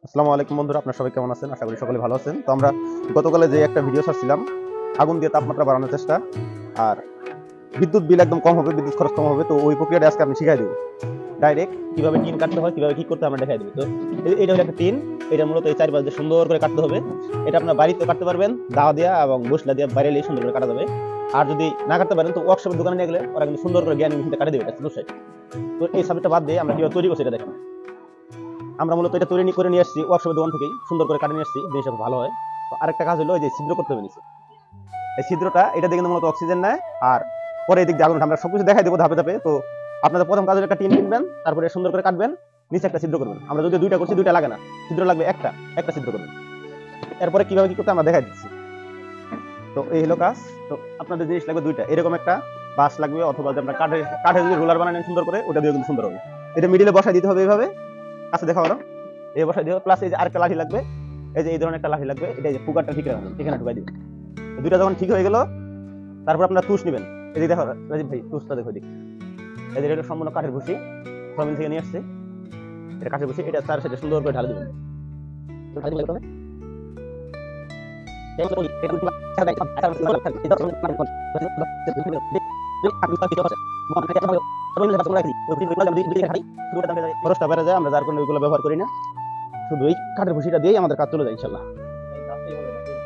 আসসালামু আলাইকুম বন্ধুরা, আপনারা সবাই কেমন আছেন? আশা করি সকলে ভালো আছেন। তো আমরা গতকালে যে একটা ভিডিও ছাড়ছিলাম আগুন দিয়ে তাপমাত্রা বাড়ানোর চেষ্টা আর বিদ্যুৎ বিল একদম কম হবে, বিদ্যুৎ খরচ কম হবে। তো ওই প্রক্রিয়াটা আজকে আমি শিখাই দেবো। ডাইরেক্ট কিভাবে টিন কাটতে হয়, কিভাবে কি করতে হয় আমরা দেখাই দেবো। তো এটা হলো একটা টিন, এটা মূলত এই চারপাশ দিয়ে সুন্দর করে কাটতে হবে। এটা আপনার বাড়িতে কাটতে পারবেন, দাওয়া দিয়া এবং বসলা দিয়া বাইরে এলে সুন্দর করে কাটা যাবে। আর যদি না কাটতে পারেন তো ওয়ার্কশপের দোকানে নিয়ে গেলে ওরা কিন্তু সুন্দর করে জ্ঞানী মেশিনটা কাটে দেবে। এটা তো এই সাবজেক্টটা বাদ দিয়ে আমরা কিভাবে তৈরি করছি এটা দেখেন। আমরা মূলত এটা তৈরি করে নিয়ে আসছি ওয়ার্কশপের দোকান থেকেই, সুন্দর করে কাটে নিয়ে আসছি, জিনিসটা খুব ভালো হয়। তো আরেকটা কাজ হলো যে ছিদ্র করতে হবে নিচে। এই ছিদ্রটা এটা দিয়ে কিন্তু মূলত অক্সিজেন নেয়। আর পরে এদিক দিয়ে আগুন, আমরা সবকিছু দেখাই দেবো ধাপে ধাপে। তো আপনাদের প্রথম কাজ হলো একটা টিন কিনবেন, তারপরে সুন্দর করে কাটবেন, নিচে একটা ছিদ্র করবেন। আমরা যদি দুইটা করছি, দুইটা লাগে না, ছিদ্র লাগবে একটা, একটা ছিদ্র করবেন। এরপরে কিভাবে কি করতে আমরা দেখাই দিচ্ছি। তো এই হলো কাজ। তো আপনাদের জিনিস লাগবে দুইটা, এরকম একটা বাঁশ লাগবে, অথবা যে আপনার কাঠে যদি রোলার বানানো সুন্দর করে, ওটা দিয়ে কিন্তু সুন্দর হবে। এটা মিডিলে বসাই দিতে হবে এইভাবে, কাছে দেখা হলো এই বসাই দিতে হবে। প্লাস এই যে আরেকটা লাঠি লাগবে, এই যে এই ধরনের একটা লাঠি লাগবে, এটা এই যে ফুকারটা ঠিক রাখবেন, এখানে ঢুকাই দিবেন। দুইটা যখন ঠিক হয়ে গেল, তারপর আপনার তুষ নেবেন। এই যে দেখো রাজীব ভাই, তুষটা দেখো দিক, এই যে এটা সম্পূর্ণ কাঠের ভুসি, সমিল থেকে নিয়ে আসছে। এটা কাঠের ভুসি, এটা চার সাইডে সুন্দর করে ঢালে দিবেন। খরচটা বেড়ে যায়, আমরা যার কারণে ওইগুলো ব্যবহার করি না। শুধু এই কাঠের ভুসিটা দিয়েই আমাদের কাজ চলে যায় ইনশাল্লাহ।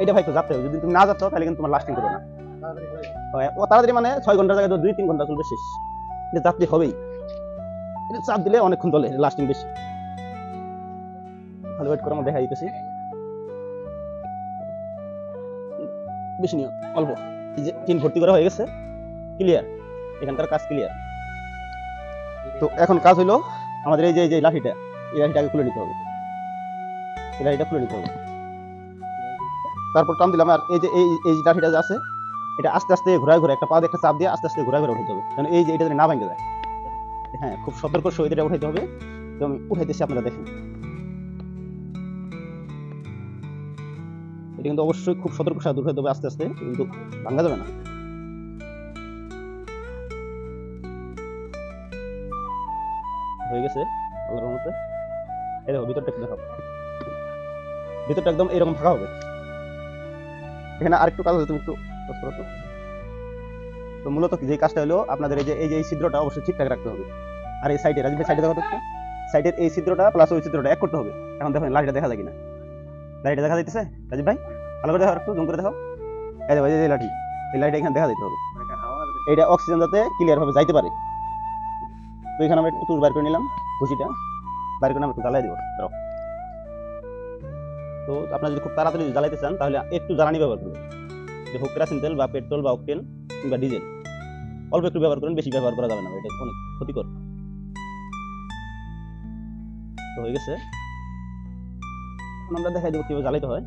এটা ভাই একটু যাতে হবে, যদি তুমি না যাচ্ছ তাহলে কিন্তু তোমার লাস্টিং করবে না। ও তাড়াতাড়ি মানে 6 ঘন্টার জায়গায় 2-3 ঘন্টা চলবে শেষ। এটা যাত্রী হবেই, এটা চাপ দিলে অনেকক্ষণ চলে, লাস্টিং বেশি। ভালো ওয়েট করে আমরা দেখা দিতেছি, বেশি নিয়ম অল্প। এই যে টিন ভর্তি করা হয়ে গেছে, ক্লিয়ার, এখানকার কাজ ক্লিয়ার। তো এখন কাজ হইলো আমাদের এই যে লাঠিটা, এই লাঠিটাকে খুলে নিতে হবে, এই লাঠিটা খুলে নিতে হবে। তারপর টান দিলাম, আর এই যে এই লাঠিটা যে আছে, এটা আস্তে আস্তে ঘোরায় ঘুরে একটা পা দিয়ে একটা চাপ দিয়ে আস্তে আস্তে ঘোরায় ঘুরে উঠাইতে হবে, কারণ এই যে এটা যদি না ভাঙে যায়। হ্যাঁ, খুব সতর্ক সহিত এটা উঠাইতে হবে। তো আমি উঠাইতেছি, আপনারা দেখেন। এটা কিন্তু অবশ্যই খুব সতর্ক সাথে উঠাইতে হবে, আস্তে আস্তে, কিন্তু ভাঙা যাবে না। হয়ে গেছে আল্লাহর রহমতে। এই দেখো ভিতরটা একটু দেখো, ভিতরটা একদম এরকম ফাঁকা হবে। এখানে আরেকটু কাজ আছে, তুমি একটু কাজ করো তো। তো মূলত যে কাজটা হলো আপনাদের এই ছিদ্রটা অবশ্যই ঠিকঠাক রাখতে হবে। আর এই সাইডে রাজীব ভাই, সাইডে দেখো তো একটু, সাইডের এই ছিদ্রটা প্লাস ওই ছিদ্রটা এক করতে হবে। এখন দেখেন লাইটটা দেখা যায় কিনা, লাইটটা দেখা যাইতেছে রাজীব ভাই? ভালো করে দেখো, একটু জুম করে দেখো। এই দেখো এই লাঠি, এই লাইটটা এখানে দেখা যাইতে হবে, এইটা অক্সিজেন যাতে ক্লিয়ার ভাবে যাইতে পারে। তো এখানে আমরা একটু তুষ বাইর করে নিলাম, ভুসিটা বাইর করে আমরা একটু জ্বালাই দিব। তো আপনারা যদি খুব তাড়াতাড়ি জ্বালাইতে চান তাহলে একটু জ্বালানি ব্যবহার করবেন, যে হোক কেরাসিন তেল বা পেট্রোল বা অকটেন কিংবা ডিজেল, অল্প একটু ব্যবহার করেন, বেশি ব্যবহার করা যাবে না, এটা অনেক ক্ষতিকর। তো হয়ে গেছে, এখন আমরা দেখাই দেবো কিভাবে জ্বালাইতে হয়।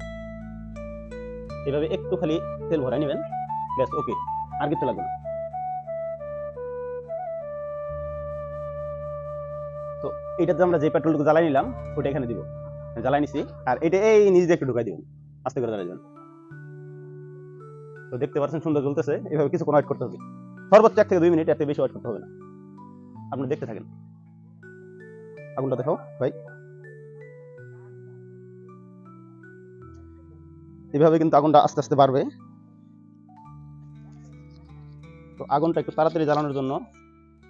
এভাবে একটু খালি তেল ভরাই নেবেন, ব্যাস, ওকে, আর কিছু লাগবে না। তো এইটাতে আমরা যে পেট্রোলটুকু জ্বালাই নিলাম ওটা এখানে দিব, জ্বালাই নিছি। আর এটা এই নিচ দিয়ে একটু ঢুকাই দিবেন, আস্তে করে জ্বালাই দেবেন। তো দেখতে পাচ্ছেন সুন্দর জ্বলতেছে। এভাবে কিছুক্ষণ ওয়েট করতে হবে, সর্বোচ্চ 1 থেকে 2 মিনিট, এর থেকে বেশি ওয়েট করতে হবে না। আপনি দেখতে থাকেন, আগুনটা দেখাও ভাই। এভাবে কিন্তু আগুনটা আস্তে আস্তে বাড়বে। তো আগুনটা একটু তাড়াতাড়ি জ্বালানোর জন্য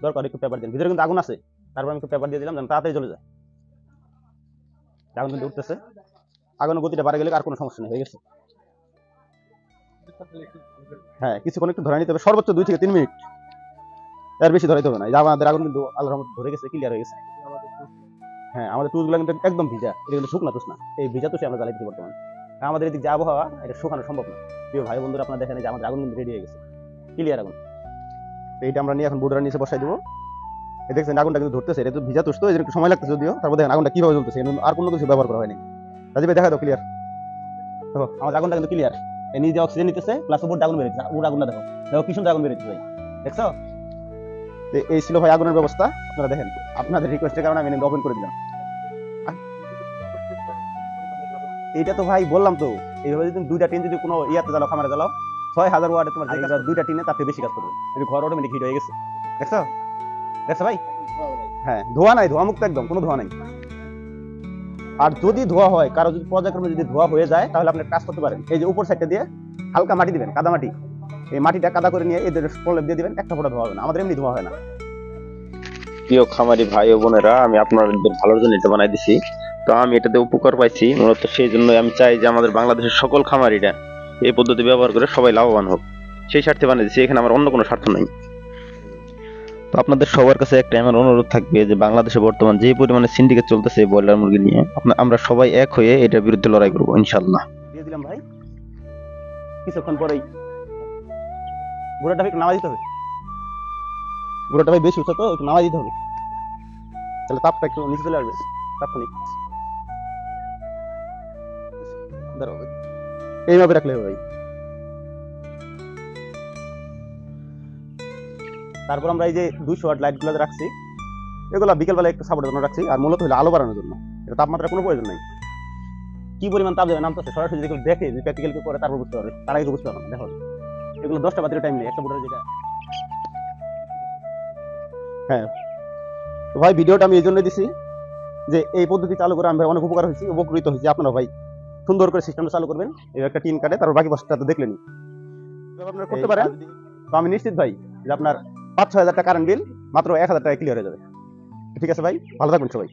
দরকার একটু পেপার দিন, ভিতরে কিন্তু আগুন আছে, তারপর আমি একটু পেপার দিয়ে দিলাম যেন তাড়াতাড়ি জ্বলে যায়। আগুন কিন্তু উঠতেছে, আগুনের গতিটা বাড়ে গেলে আর কোনো সমস্যা নেই, হয়ে গেছে। হ্যাঁ, কিছুক্ষণ একটু ধরে নিতে হবে, সর্বোচ্চ 2 থেকে 3 মিনিট, এর বেশি ধরাইতে হবে না। আমাদের আগুন কিন্তু আল্লাহর রহমতে ধরে গেছে, ক্লিয়ার হয়ে গেছে। হ্যাঁ, আমাদের টুলগুলো কিন্তু একদম ভিজা, এটা কিন্তু শুকনা তুষ না, এই ভিজা তুষে আমরা জ্বালাইতে বর্তমানে। আমাদের এদিক যে আবহাওয়া, এটা শুকানো সম্ভব না। প্রিয় ভাই বন্ধুরা, আপনারা দেখেন যে আমাদের আগুন কিন্তু রেডি হয়ে গেছে, ক্লিয়ার আগুন। তো এইটা আমরা নিয়ে এখন বোর্ডের নিচে বসাই দেবো। এই দেখছেন আগুনটা কিন্তু ধরতেছে, এটা তো ভিজা তুষ, তো এই জন্য একটু সময় লাগতেছে যদিও। তারপর দেখেন আগুনটা কিভাবে জ্বলতেছে, আর কোনো কিছু ব্যবহার করা হয়নি। রাজীব ভাই দেখা দাও, ক্লিয়ার দেখো, আমাদের আগুনটা কিন্তু ক্লিয়ার। এই নিজে অক্সিজেন নিতেছে, প্লাস উপর আগুন বেরোচ্ছে, উপর আগুনটা দেখো, দেখো কি সুন্দর আগুন বেরোচ্ছে ভাই, দেখছো? এই ছিল ভাই আগুনের ব্যবস্থা। আপনারা দেখেন, আপনাদের রিকোয়েস্টের কারণে আমি ওপেন করে দিলাম। এইটা তো ভাই বললাম তো, এইভাবে যদি 2টা টিন যদি কোনো ইয়াতে জ্বালাও, খামারে জ্বালাও, 6000 ওয়াটে তোমার 2টা টিনে তার থেকে বেশি কাজ করবে, যদি ঘর অটোমেটিক হিট হয়ে গেছে। দেখছো, দেখছো ভাই? হ্যাঁ, ধোয়া নাই, ধোয়া মুক্ত একদম, কোনো ধোয়া নাই। আর যদি ধোয়া হয়, কারো যদি পর্যায়ক্রমে যদি ধোয়া হয়ে যায়, তাহলে আপনি কাজ করতে পারেন। এই যে উপর সাইডটা দিয়ে হালকা মাটি দিবেন, কাদা মাটি, এই মাটিটা কাদা করে নিয়ে এদের প্রলেপ দিয়ে দিবেন, একটা ফোঁটা ধোয়া হবে না। আমাদের এমনি ধোয়া হয় না। প্রিয় খামারি ভাই ও বোনেরা, আমি আপনাদের ভালোর জন্য এটা বানাই দিছি। তো আমি এটাতে উপকার পাইছি, মূলত সেই জন্য আমি চাই যে আমাদের বাংলাদেশের সকল খামারিরা এই পদ্ধতি ব্যবহার করে সবাই লাভবান হোক, সেই স্বার্থে বানিয়ে দিচ্ছি। এখানে আমার অন্য কোনো স্বার্থ নাই। তো আপনাদের সবার কাছে একটা আমার অনুরোধ থাকবে যে বাংলাদেশে বর্তমান যে পরিমাণে সিন্ডিকেট চলতেছে ব্রয়লার মুরগি নিয়ে, আমরা সবাই এক হয়ে এটার বিরুদ্ধে লড়াই করবো ইনশাল্লাহ। দিয়ে দিলাম ভাই, কিছুক্ষণ পরেই গুঁড়োটা একটু নামাই দিতে হবে। গুঁড়োটা ভাই বেশি উঠছে তো, একটু নামাই দিতে হবে, তাহলে তাপটা একটু নিচে চলে আসবে তাৎক্ষণিক। দাঁড়াও ভাই, এইভাবে রাখলে হবে ভাই। তারপর আমরা এই যে 200 ওয়াট লাইট গুলো রাখছি, এগুলো বিকেলবেলা একটু সাপোর্টের জন্য রাখছি, আর মূলত হলো আলো বাড়ানোর জন্য। এটা তাপমাত্রার কোনো প্রয়োজন নাই। কি পরিমাণ তাপ দেবে নামতেছে সরাসরি যদি কেউ দেখে, যে প্র্যাকটিক্যাল কেউ করে, তারপর বুঝতে পারবে, তার আগে বুঝতে পারবে না। দেখো এগুলো 10টা বাতির টাইম নেই একটা বোর্ডের যেটা। হ্যাঁ তো ভাই, ভিডিওটা আমি এই জন্য দিছি যে এই পদ্ধতি চালু করে আমি ভাই অনেক উপকার হয়েছি, উপকৃত হয়েছি। আপনারা ভাই সুন্দর করে সিস্টেমটা চালু করবেন, এই একটা টিন কাটে, তারপর বাকি বছরটা তো দেখলেনি আপনারা করতে পারেন। তো আমি নিশ্চিত ভাই যে আপনার 5-6 হাজার টাকা কারেন্ট বিল মাত্র 1,000 টাকা ক্লিয়ার হয়ে যাবে। ঠিক আছে ভাই, ভালো থাকবেন সবাই।